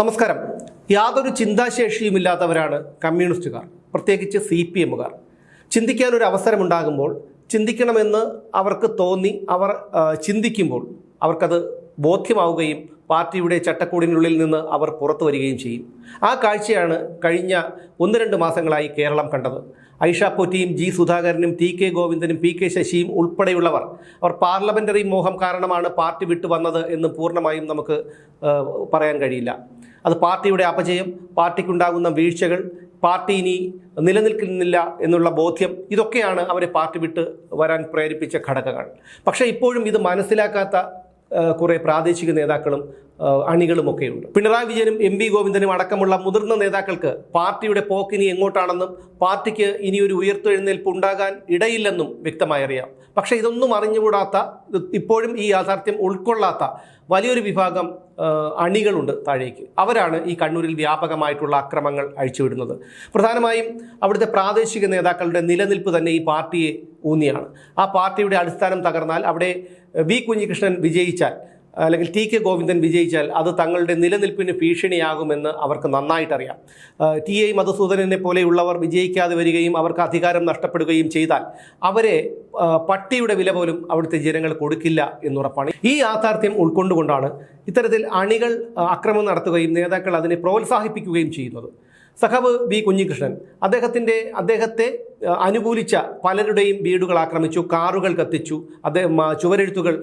നമസ്കാരം. യാതൊരു ചിന്താശേഷിയുമില്ലാത്തവരാണ് കമ്മ്യൂണിസ്റ്റുകാർ, പ്രത്യേകിച്ച് CPMകാർ. ചിന്തിക്കാനൊരു അവസരമുണ്ടാകുമ്പോൾ ചിന്തിക്കണമെന്ന് അവർക്ക് തോന്നി അവർ ചിന്തിക്കുമ്പോൾ അവർക്കത് ബോധ്യമാവുകയും പാർട്ടിയുടെ ചട്ടക്കൂടിനുള്ളിൽ നിന്ന് അവർ പുറത്തു വരികയും ചെയ്യും. ആ കാഴ്ചയാണ് കഴിഞ്ഞ 1-2 മാസങ്ങളായി കേരളം കണ്ടത്. ഐഷ പോറ്റിയും G സുധാകരനും TK ഗോവിന്ദനും PK ശശിയും ഉൾപ്പെടെയുള്ളവർ അവർ പാർലമെൻ്ററി മോഹം കാരണമാണ് പാർട്ടി വിട്ടു വന്നത് എന്ന് പൂർണ്ണമായും നമുക്ക് പറയാൻ കഴിയില്ല. അത് പാർട്ടിയുടെ അപജയം, പാർട്ടിക്കുണ്ടാകുന്ന വീഴ്ചകൾ, പാർട്ടി ഇനി നിലനിൽക്കുന്നില്ല എന്നുള്ള ബോധ്യം, ഇതൊക്കെയാണ് അവരെ പാർട്ടി വിട്ട് വരാൻ പ്രേരിപ്പിച്ച ഘടകങ്ങൾ. പക്ഷേ ഇപ്പോഴും ഇത് മനസ്സിലാക്കാത്ത കുറേ പ്രാദേശിക നേതാക്കളും അണികളുമൊക്കെയുണ്ട്. പിണറായി വിജയനും MV ഗോവിന്ദനും അടക്കമുള്ള മുതിർന്ന നേതാക്കൾക്ക് പാർട്ടിയുടെ പോക്കിനി എങ്ങോട്ടാണെന്നും പാർട്ടിക്ക് ഇനിയൊരു ഉയർത്തെഴുന്നേൽപ്പ് ഉണ്ടാകാൻ ഇടയില്ലെന്നും വ്യക്തമായി അറിയാം. പക്ഷേ ഇതൊന്നും അറിഞ്ഞുകൂടാത്ത, ഇപ്പോഴും ഈ യാഥാർത്ഥ്യം ഉൾക്കൊള്ളാത്ത വലിയൊരു വിഭാഗം അണികളുണ്ട് താഴേക്ക്. അവരാണ് ഈ കണ്ണൂരിൽ വ്യാപകമായിട്ടുള്ള അക്രമങ്ങൾ അഴിച്ചുവിടുന്നത്. പ്രധാനമായും അവിടുത്തെ പ്രാദേശിക നേതാക്കളുടെ നിലനിൽപ്പ് തന്നെ ഈ പാർട്ടിയെ ഊന്നിയാണ്. ആ പാർട്ടിയുടെ അടിസ്ഥാനം തകർന്നാൽ, അവിടെ V കുഞ്ഞികൃഷ്ണൻ വിജയിച്ചാൽ അല്ലെങ്കിൽ TK ഗോവിന്ദൻ വിജയിച്ചാൽ അത് തങ്ങളുടെ നിലനിൽപ്പിന് ഭീഷണിയാകുമെന്ന് അവർക്ക് നന്നായിട്ടറിയാം. TI മധുസൂദനനെ പോലെയുള്ളവർ വിജയിക്കാതെ വരികയും അവർക്ക് അധികാരം നഷ്ടപ്പെടുകയും ചെയ്താൽ അവരെ പട്ടിയുടെ വില പോലും അവിടുത്തെ ജനങ്ങൾ കൊടുക്കില്ല എന്നുറപ്പാണ്. ഈ യാഥാർത്ഥ്യം ഉൾക്കൊണ്ടുകൊണ്ടാണ് ഇത്തരത്തിൽ അണികൾ അക്രമം നടത്തുകയും നേതാക്കൾ അതിനെ പ്രോത്സാഹിപ്പിക്കുകയും ചെയ്യുന്നത്. സഖാവ് V കുഞ്ഞികൃഷ്ണൻ അദ്ദേഹത്തെ അനുകൂലിച്ച പലരുടെയും വീടുകൾ ആക്രമിച്ചു, കാറുകൾ കത്തിച്ചു, അദ്ദേഹം ചുവരെഴുത്തുകൾ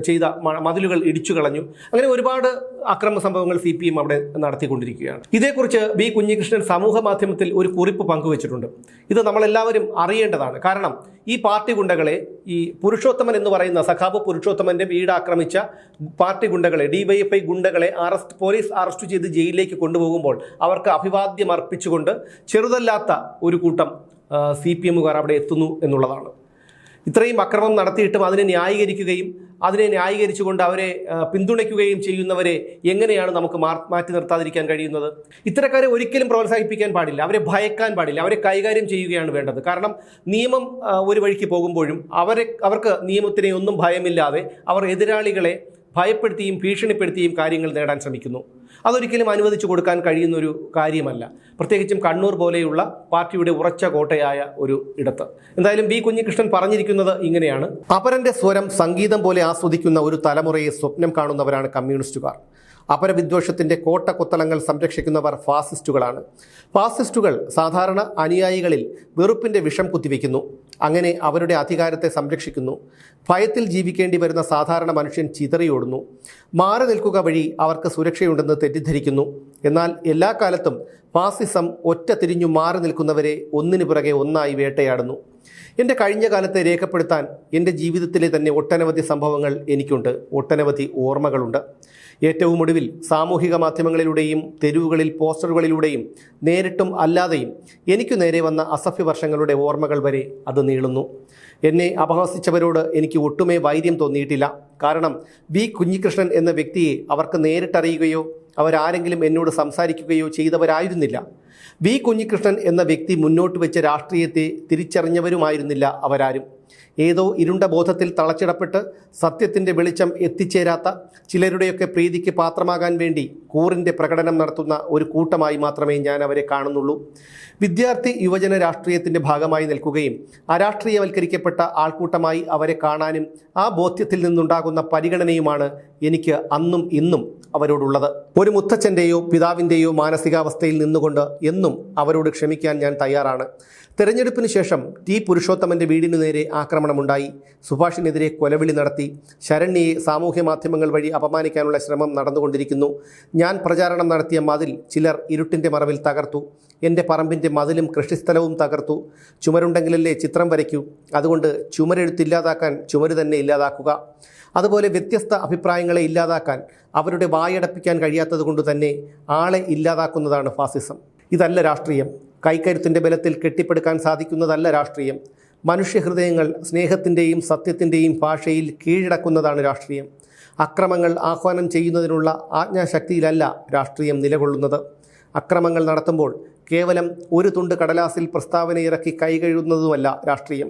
ചെയ്ത മതിലുകൾ ഇടിച്ചു കളഞ്ഞു. അങ്ങനെ ഒരുപാട് അക്രമ സംഭവങ്ങൾ CPM അവിടെ നടത്തിക്കൊണ്ടിരിക്കുകയാണ്. ഇതേക്കുറിച്ച് V കുഞ്ഞികൃഷ്ണൻ സമൂഹ മാധ്യമത്തിൽ ഒരു കുറിപ്പ് പങ്കുവച്ചിട്ടുണ്ട്. ഇത് നമ്മളെല്ലാവരും അറിയേണ്ടതാണ്. കാരണം ഈ പാർട്ടി ഗുണ്ടകളെ, ഈ പുരുഷോത്തമൻ എന്ന് പറയുന്ന സഖാബ് പുരുഷോത്തമന്റെ വീട് ആക്രമിച്ച പാർട്ടി ഗുണ്ടകളെ, DYFI ഗുണ്ടകളെ പോലീസ് അറസ്റ്റ് ചെയ്ത് ജയിലിലേക്ക് കൊണ്ടുപോകുമ്പോൾ അവർക്ക് അഭിവാദ്യം അർപ്പിച്ചുകൊണ്ട് ചെറുതല്ലാത്ത ഒരു കൂട്ടം CPMകാർ അവിടെ എത്തുന്നു എന്നുള്ളതാണ്. ഇത്രയും അക്രമം നടത്തിയിട്ടും അതിനെ ന്യായീകരിച്ചുകൊണ്ട് അവരെ പിന്തുണയ്ക്കുകയും ചെയ്യുന്നവരെ എങ്ങനെയാണ് നമുക്ക് മാറ്റി നിർത്താതിരിക്കാൻ കഴിയുന്നത്? ഇത്തരക്കാരെ ഒരിക്കലും പ്രോത്സാഹിപ്പിക്കാൻ പാടില്ല, അവരെ ഭയക്കാൻ പാടില്ല, അവരെ കൈകാര്യം ചെയ്യുകയാണ് വേണ്ടത്. കാരണം നിയമം ഒരു വഴിക്ക് പോകുമ്പോഴും അവർക്ക് നിയമത്തിനെ ഒന്നും ഭയമില്ലാതെ അവർ എതിരാളികളെ ഭയപ്പെടുത്തിയും ഭീഷണിപ്പെടുത്തിയും കാര്യങ്ങൾ നേടാൻ ശ്രമിക്കുന്നു. അതൊരിക്കലും അനുവദിച്ചു കൊടുക്കാൻ കഴിയുന്നൊരു കാര്യമല്ല, പ്രത്യേകിച്ചും കണ്ണൂർ പോലെയുള്ള പാർട്ടിയുടെ ഉറച്ച കോട്ടയായ ഒരു ഇടത്ത്. എന്തായാലും V കുഞ്ഞികൃഷ്ണൻ പറഞ്ഞിരിക്കുന്നത് ഇങ്ങനെയാണ്: അപരന്റെ സ്വരം സംഗീതം പോലെ ആസ്വദിക്കുന്ന ഒരു തലമുറയെ സ്വപ്നം കാണുന്നവരാണ് കമ്മ്യൂണിസ്റ്റുകാർ. അപരവിദ്വേഷത്തിൻ്റെ കോട്ടക്കൊത്തളങ്ങൾ സംരക്ഷിക്കുന്നവർ ഫാസിസ്റ്റുകളാണ്. ഫാസിസ്റ്റുകൾ സാധാരണ അനുയായികളിൽ വെറുപ്പിൻ്റെ വിഷം കുത്തിവെക്കുന്നു. അങ്ങനെ അവരുടെ അധികാരത്തെ സംരക്ഷിക്കുന്നു. ഭയത്തിൽ ജീവിക്കേണ്ടി വരുന്ന സാധാരണ മനുഷ്യൻ ചിതറിയോടുന്നു. മാറി നിൽക്കുക വഴി അവർക്ക് സുരക്ഷയുണ്ടെന്ന് തെറ്റിദ്ധരിക്കുന്നു. എന്നാൽ എല്ലാ കാലത്തും ഫാസിസം ഒറ്റ തിരിഞ്ഞു മാറി നിൽക്കുന്നവരെ ഒന്നിനു പിറകെ ഒന്നായി വേട്ടയാടുന്നു. എൻ്റെ കഴിഞ്ഞ കാലത്തെ രേഖപ്പെടുത്താൻ എൻ്റെ ജീവിതത്തിലെ തന്നെ ഒട്ടനവധി സംഭവങ്ങൾ എനിക്കുണ്ട്, ഒട്ടനവധി ഓർമ്മകളുണ്ട്. ഏറ്റവും ഒടുവിൽ സാമൂഹിക മാധ്യമങ്ങളിലൂടെയും തെരുവുകളിൽ പോസ്റ്ററുകളിലൂടെയും നേരിട്ടും അല്ലാതെയും എനിക്കു നേരെ വന്ന അസഭ്യ വർഷങ്ങളുടെ ഓർമ്മകൾ വരെ അത് നീളുന്നു. എന്നെ അപഹസിച്ചവരോട് എനിക്ക് ഒട്ടുമേ വൈര്യം തോന്നിയിട്ടില്ല. കാരണം V കുഞ്ഞികൃഷ്ണൻ എന്ന വ്യക്തിയെ അവർക്ക് നേരിട്ടറിയുകയോ അവരാരെങ്കിലും എന്നോട് സംസാരിക്കുകയോ ചെയ്തവരായിരുന്നില്ല. V കുഞ്ഞികൃഷ്ണൻ എന്ന വ്യക്തി മുന്നോട്ട് വെച്ച രാഷ്ട്രീയത്തെ തിരിച്ചറിഞ്ഞവരുമായിരുന്നില്ല അവരാരും. ഏതോ ഇരുണ്ട ബോധത്തിൽ തളച്ചിടപ്പെട്ട് സത്യത്തിൻ്റെ വെളിച്ചം എത്തിച്ചേരാത്ത ചിലരുടെയൊക്കെ പ്രീതിക്ക് പാത്രമാകാൻ വേണ്ടി കൂറിൻ്റെ പ്രകടനം നടത്തുന്ന ഒരു കൂട്ടമായി മാത്രമേ ഞാൻ അവരെ കാണുന്നുള്ളൂ. വിദ്യാർത്ഥി യുവജന രാഷ്ട്രീയത്തിൻ്റെ ഭാഗമായി നിൽക്കുകയും അരാഷ്ട്രീയവൽക്കരിക്കപ്പെട്ട ആൾക്കൂട്ടമായി അവരെ കാണാനും ആ ബോധ്യത്തിൽ നിന്നുണ്ടാകുന്ന പരിഗണനയുമാണ് എനിക്ക് അന്നും ഇന്നും അവരോടുള്ളത്. ഒരു മുത്തച്ഛൻ്റെയോ പിതാവിൻ്റെയോ മാനസികാവസ്ഥയിൽ നിന്നുകൊണ്ട് എന്നും അവരോട് ക്ഷമിക്കാൻ ഞാൻ തയ്യാറാണ്. തെരഞ്ഞെടുപ്പിന് ശേഷം T പുരുഷോത്തമൻ്റെ വീടിനു നേരെ ആക്രമണമുണ്ടായി. സുഭാഷിനെതിരെ കൊലവിളി നടത്തി. ശരണ്യയെ സാമൂഹ്യ മാധ്യമങ്ങൾ വഴി അപമാനിക്കാനുള്ള ശ്രമം നടന്നുകൊണ്ടിരിക്കുന്നു. ഞാൻ പ്രചാരണം നടത്തിയ മതിൽ ചിലർ ഇരുട്ടിൻ്റെ മറവിൽ തകർത്തു. എൻ്റെ പറമ്പിൻ്റെ മതിലും കൃഷിസ്ഥലവും തകർത്തു. ചുമരുണ്ടെങ്കിലല്ലേ ചിത്രം വരയ്ക്കൂ, അതുകൊണ്ട് ചുമരെഴുത്തില്ലാതാക്കാൻ ചുമര് തന്നെ ഇല്ലാതാക്കുക. അതുപോലെ വ്യത്യസ്ത അഭിപ്രായങ്ങളെ ഇല്ലാതാക്കാൻ അവരുടെ വായടപ്പിക്കാൻ കഴിയാത്തത് കൊണ്ട് തന്നെ ആളെ ഇല്ലാതാക്കുന്നതാണ് ഫാസിസം. ഇതല്ല രാഷ്ട്രീയം. കൈക്കരുത്തിൻ്റെ ബലത്തിൽ കെട്ടിപ്പടുക്കാൻ സാധിക്കുന്നതല്ല രാഷ്ട്രീയം. മനുഷ്യഹൃദയങ്ങൾ സ്നേഹത്തിൻ്റെയും സത്യത്തിൻ്റെയും ഭാഷയിൽ കീഴടക്കുന്നതാണ് രാഷ്ട്രീയം. അക്രമങ്ങൾ ആഹ്വാനം ചെയ്യുന്നതിനുള്ള ആജ്ഞാശക്തിയിലല്ല രാഷ്ട്രീയം നിലകൊള്ളുന്നത്. അക്രമങ്ങൾ നടത്തുമ്പോൾ കേവലം ഒരു തുണ്ട് കടലാസിൽ പ്രസ്താവന ഇറക്കി കൈകഴുകുന്നതുമല്ല രാഷ്ട്രീയം.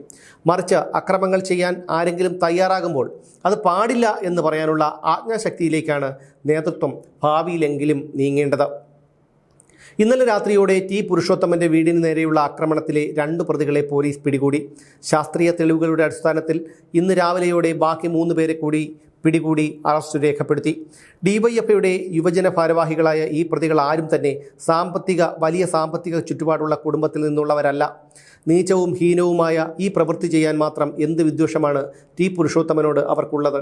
മറിച്ച് അക്രമങ്ങൾ ചെയ്യാൻ ആരെങ്കിലും തയ്യാറാകുമ്പോൾ അത് പാടില്ല എന്ന് പറയാനുള്ള ആജ്ഞാശക്തിയിലേക്കാണ് നേതൃത്വം ഭാവിയിലെങ്കിലും നീങ്ങേണ്ടത്. ഇന്നലെ രാത്രിയോടെ ടി പുരുഷോത്തമൻ്റെ വീടിന് നേരെയുള്ള ആക്രമണത്തിലെ 2 പ്രതികളെ പോലീസ് പിടികൂടി. ശാസ്ത്രീയ തെളിവുകളുടെ അടിസ്ഥാനത്തിൽ ഇന്ന് രാവിലെയോടെ ബാക്കി 3 പേരെ കൂടി പിടികൂടി അറസ്റ്റ് രേഖപ്പെടുത്തി. ഡിവൈഎഫ്ഐയുടെ യുവജന ഭാരവാഹികളായ ഈ പ്രതികൾ ആരും തന്നെ വലിയ സാമ്പത്തിക ചുറ്റുപാടുള്ള കുടുംബത്തിൽ നിന്നുള്ളവരല്ല. നീചവും ഹീനവുമായ ഈ പ്രവൃത്തി ചെയ്യാൻ മാത്രം എന്ത് വിദ്വേഷമാണ് ടി പുരുഷോത്തമനോട് അവർക്കുള്ളത്?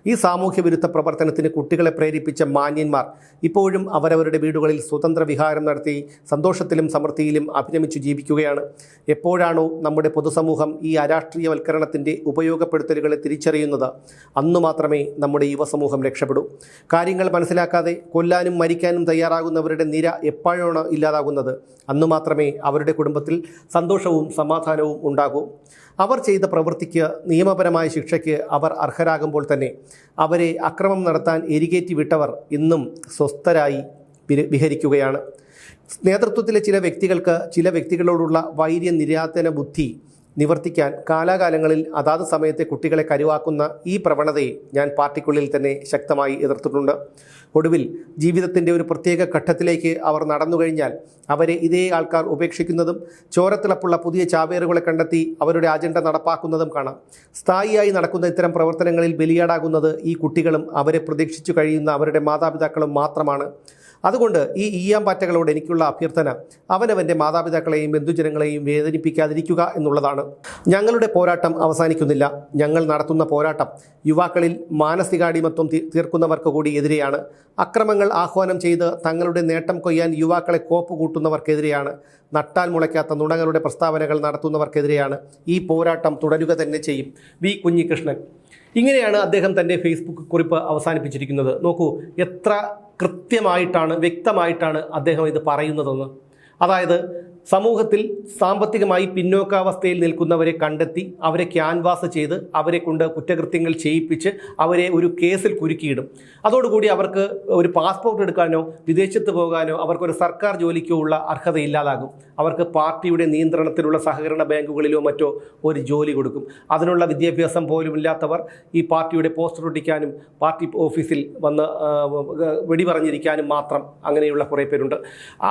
ഈ സാമൂഹ്യ വിരുദ്ധ പ്രവർത്തനത്തിന് കുട്ടികളെ പ്രേരിപ്പിച്ച മാന്യന്മാർ ഇപ്പോഴും അവരവരുടെ വീടുകളിൽ സ്വതന്ത്ര വിഹാരം നടത്തി സന്തോഷത്തിലും സമൃദ്ധിയിലും അഭിരമിച്ചു ജീവിക്കുകയാണ്. എപ്പോഴാണോ നമ്മുടെ പൊതുസമൂഹം ഈ അരാഷ്ട്രീയവൽക്കരണത്തിൻ്റെ ഉപയോഗപ്പെടുത്തലുകളെ തിരിച്ചറിയുന്നത്, അന്നു മാത്രമേ നമ്മുടെ യുവസമൂഹം രക്ഷപ്പെടൂ. കാര്യങ്ങൾ മനസ്സിലാക്കാതെ കൊല്ലാനും മരിക്കാനും തയ്യാറാകുന്നവരുടെ നിര എപ്പോഴാണോ ഇല്ലാതാകുന്നത്, അന്നു മാത്രമേ അവരുടെ കുടുംബത്തിൽ സന്തോഷവും സമാധാനവും ഉണ്ടാകൂ. അവർ ചെയ്ത പ്രവൃത്തിക്ക് നിയമപരമായ ശിക്ഷയ്ക്ക് അവർ അർഹരാകുമ്പോൾ തന്നെ അവരെ അക്രമം നടത്താൻ എരികേറ്റി വിട്ടവർ ഇന്നും സ്വസ്ഥരായി വിഹരിക്കുകയാണ്. നേതൃത്വത്തിലെ ചില വ്യക്തികളോടുള്ള വൈര്യ നിര്യാതന ബുദ്ധി നിവർത്തിക്കാൻ കാലാകാലങ്ങളിൽ അതാത് സമയത്തെ കുട്ടികളെ കരുവാക്കുന്ന ഈ പ്രവണതയെ ഞാൻ പാർട്ടിക്കുള്ളിൽ തന്നെ ശക്തമായി എതിർത്തിട്ടുണ്ട്. ഒടുവിൽ ജീവിതത്തിൻ്റെ ഒരു പ്രത്യേക ഘട്ടത്തിലേക്ക് അവർ നടന്നു കഴിഞ്ഞാൽ അവരെ ഇതേ ആൾക്കാർ ഉപേക്ഷിക്കുന്നതും ചോരത്തിളപ്പുള്ള പുതിയ ചാവേറുകളെ കണ്ടെത്തി അവരുടെ അജണ്ട നടപ്പാക്കുന്നതും കാണാം. സ്ഥായിയായി നടക്കുന്ന ഇത്തരം പ്രവർത്തനങ്ങളിൽ ബലിയാടാകുന്നത് ഈ കുട്ടികളും അവരെ പ്രതീക്ഷിച്ചു കഴിയുന്ന അവരുടെ മാതാപിതാക്കളും മാത്രമാണ്. അതുകൊണ്ട് ഈ ഈയാമ്പാറ്റകളോട് എനിക്കുള്ള അഭ്യർത്ഥന അവനവൻ്റെ മാതാപിതാക്കളെയും ബന്ധുജനങ്ങളെയും വേദനിപ്പിക്കാതിരിക്കുക എന്നുള്ളതാണ്. ഞങ്ങളുടെ പോരാട്ടം അവസാനിക്കുന്നില്ല. ഞങ്ങൾ നടത്തുന്ന പോരാട്ടം യുവാക്കളിൽ മാനസികാടിമത്വം തീർക്കുന്നവർക്ക് കൂടി എതിരെയാണ്. അക്രമങ്ങൾ ആഹ്വാനം ചെയ്ത് തങ്ങളുടെ നേട്ടം കൊയ്യാൻ യുവാക്കളെ കോപ്പ് കൂട്ടുന്നവർക്കെതിരെയാണ്. നട്ടാൽ മുളയ്ക്കാത്ത നുണകളുടെ പ്രസ്താവനകൾ നടത്തുന്നവർക്കെതിരെയാണ്. ഈ പോരാട്ടം തുടരുക തന്നെ ചെയ്യും. വി കുഞ്ഞികൃഷ്ണൻ. ഇങ്ങനെയാണ് അദ്ദേഹം തൻ്റെ ഫേസ്ബുക്ക് കുറിപ്പ് അവസാനിപ്പിച്ചിരിക്കുന്നത്. നോക്കൂ, എത്ര കൃത്യമായിട്ടാണ്, വ്യക്തമായിട്ടാണ് അദ്ദേഹം ഇത് പറയുന്നതെന്ന്. അതായത് സമൂഹത്തിൽ സാമ്പത്തികമായി പിന്നോക്കാവസ്ഥയിൽ നിൽക്കുന്നവരെ കണ്ടെത്തി അവരെ ക്യാൻവാസ് ചെയ്ത് അവരെ കൊണ്ട് കുറ്റകൃത്യങ്ങൾ ചെയ്യിപ്പിച്ച് അവരെ ഒരു കേസിൽ കുരുക്കിയിടും. അതോടുകൂടി അവർക്ക് ഒരു പാസ്പോർട്ട് എടുക്കാനോ വിദേശത്ത് പോകാനോ അവർക്കൊരു സർക്കാർ ജോലിക്കോ ഉള്ള അർഹതയില്ലാതാകും. അവർക്ക് പാർട്ടിയുടെ നിയന്ത്രണത്തിലുള്ള സഹകരണ ബാങ്കുകളിലോ മറ്റോ ഒരു ജോലി കൊടുക്കും. അതിനുള്ള വിദ്യാഭ്യാസം പോലും ഇല്ലാത്തവർ ഈ പാർട്ടിയുടെ പോസ്റ്റർ ഒട്ടിക്കാനും പാർട്ടി ഓഫീസിൽ വന്ന് വെടി പറഞ്ഞിരിക്കാനും മാത്രം അങ്ങനെയുള്ള കുറേ പേരുണ്ട്.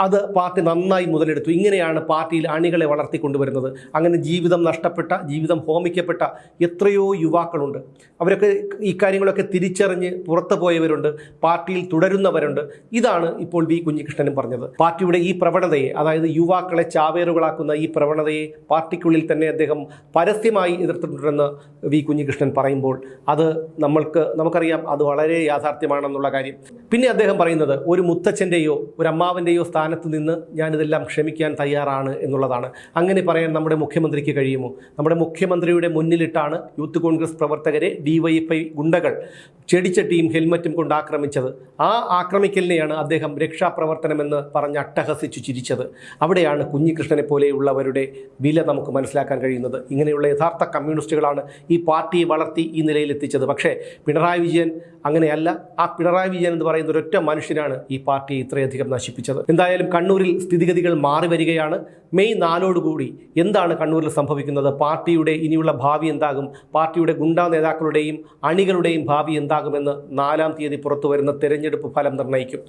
അത് പാർട്ടി നന്നായി മുതലെടുത്തു. ഇങ്ങനെയാണ് പാർട്ടിയിൽ അണികളെ വളർത്തിക്കൊണ്ടുവരുന്നത്. അങ്ങനെ ജീവിതം നഷ്ടപ്പെട്ട, ജീവിതം ഹോമിക്കപ്പെട്ട എത്രയോ യുവാക്കളുണ്ട്. അവരൊക്കെ ഈ കാര്യങ്ങളൊക്കെ തിരിച്ചറിഞ്ഞ് പുറത്തു പോയവരുണ്ട്, പാർട്ടിയിൽ തുടരുന്നവരുണ്ട്. ഇതാണ് ഇപ്പോൾ വി കുഞ്ഞികൃഷ്ണനും പറഞ്ഞത്. പാർട്ടിയുടെ ഈ പ്രവണതയെ, അതായത് യുവാക്കളെ ചാവേറുകളാക്കുന്ന ഈ പ്രവണതയെ പാർട്ടിക്കുള്ളിൽ തന്നെ അദ്ദേഹം പരസ്യമായി എതിർത്തിട്ടുണ്ടെന്ന് വി കുഞ്ഞികൃഷ്ണൻ പറയുമ്പോൾ അത് നമുക്കറിയാം, അത് വളരെ യാഥാർത്ഥ്യമാണെന്നുള്ള കാര്യം. പിന്നെ അദ്ദേഹം പറയുന്നത് ഒരു മുത്തച്ഛൻ്റെയോ ഒരു അമ്മാവൻ്റെയോ സ്ഥാനത്ത് നിന്ന് ഞാനിതെല്ലാം ക്ഷമിക്കാൻ തയ്യാറാണ് എന്നുള്ളതാണ്. അങ്ങനെ പറയാൻ നമ്മുടെ മുഖ്യമന്ത്രിക്ക് കഴിയുമോ? നമ്മുടെ മുഖ്യമന്ത്രിയുടെ മുന്നിലിട്ടാണ് യൂത്ത് കോൺഗ്രസ് പ്രവർത്തകരെ ഡിവൈഎഫ്ഐ ഗുണ്ടകൾ ചെടിച്ചട്ടിയും ഹെൽമറ്റും കൊണ്ട് ആക്രമിച്ചത്. ആ ആക്രമിക്കലിനെയാണ് അദ്ദേഹം രക്ഷാപ്രവർത്തനമെന്ന് പറഞ്ഞ് അട്ടഹസിച്ചു ചിരിച്ചത്. അവിടെയാണ് കുഞ്ഞികൃഷ്ണനെ പോലെയുള്ളവരുടെ വില നമുക്ക് മനസ്സിലാക്കാൻ കഴിയുന്നത്. ഇങ്ങനെയുള്ള യഥാർത്ഥ കമ്മ്യൂണിസ്റ്റുകളാണ് ഈ പാർട്ടിയെ വളർത്തി ഈ നിലയിലെത്തിച്ചത്. പക്ഷേ പിണറായി വിജയൻ അങ്ങനെയല്ല. ആ പിണറായി വിജയൻ എന്ന് പറയുന്ന ഒരൊറ്റ മനുഷ്യനാണ് ഈ പാർട്ടിയെ ഇത്രയധികം നശിപ്പിച്ചത്. എന്തായാലും കണ്ണൂരിൽ സ്ഥിതിഗതികൾ മാറി വരികയാണ്. മെയ് 4 എന്താണ് കണ്ണൂരിൽ സംഭവിക്കുന്നത്? പാർട്ടിയുടെ ഇനിയുള്ള ഭാവി എന്താകും? പാർട്ടിയുടെ ഗുണ്ടാ നേതാക്കളുടെയും അണികളുടെയും ഭാവി എന്താകുമെന്ന് 4-ാം തീയതി പുറത്തു വരുന്ന തെരഞ്ഞെടുപ്പ് ഫലം നിർണ്ണയിക്കും.